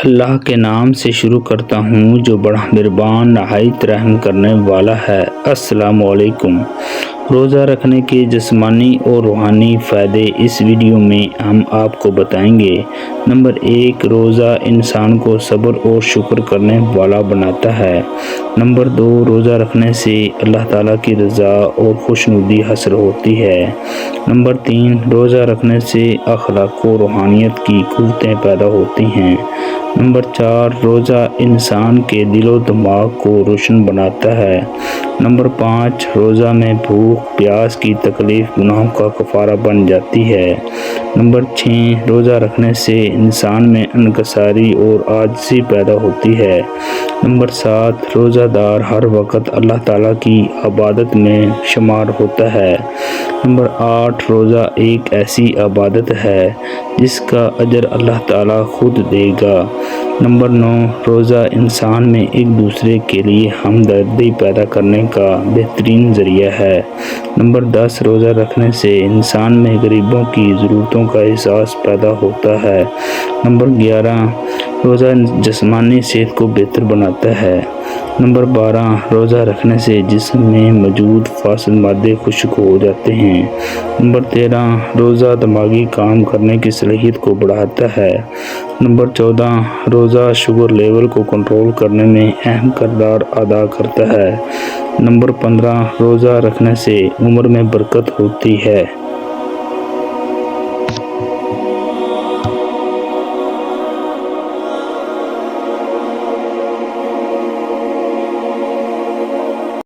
اللہ کے نام سے شروع کرتا ہوں جو بڑا مہربان نہایت رحم کرنے والا ہے۔ السلام علیکم۔ روزہ رکھنے کے جسمانی اور روحانی فائدے اس ویڈیو میں ہم آپ کو بتائیں گے۔ نمبر 1، روزہ انسان کو صبر اور شکر کرنے والا بناتا ہے۔ نمبر 2، روزہ رکھنے سے اللہ تعالیٰ کی رضا اور خوشنودی حاصل ہوتی ہے۔ نمبر 3، روزہ رکھنے سے اخلاق و روحانیت کی قوتیں پیدا ہوتی ہیں۔ نمبر 4، روزہ انسان کے دل و دماغ کو روشن بناتا ہے۔ نمبر 5، روزہ میں بھوک پیاس کی تکلیف گناہوں کا کفارہ بن جاتی ہے۔ نمبر 6، روزہ رکھنے سے انسان میں انکساری اور عاجزی پیدا ہوتی ہے۔ نمبر 7، روزہ دار ہر وقت اللہ تعالیٰ کی عبادت میں شمار ہوتا ہے۔ نمبر 8، روزہ ایک ایسی عبادت ہے جس کا اجر اللہ تعالیٰ خود دے گا۔ نمبر 9، روزہ انسان میں ایک دوسرے کے لیے ہمدردی پیدا کرنے کا بہترین ذریعہ ہے۔ نمبر 10، روزہ رکھنے سے انسان میں غریبوں کی ضرورتوں کا احساس پیدا ہوتا ہے۔ نمبر 11، روزہ جسمانی صحت کو بہتر بناتا ہے۔ نمبر 12، روزہ رکھنے سے جسم میں موجود فاسد مادے خشک ہو جاتے ہیں۔ نمبر 13، روزہ دماغی کام کرنے کی صلاحیت کو بڑھاتا ہے۔ نمبر 14، روزہ شوگر لیول کو کنٹرول کرنے میں اہم کردار ادا کرتا ہے۔ نمبر 15، روزہ رکھنے سے عمر میں برکت ہوتی ہے۔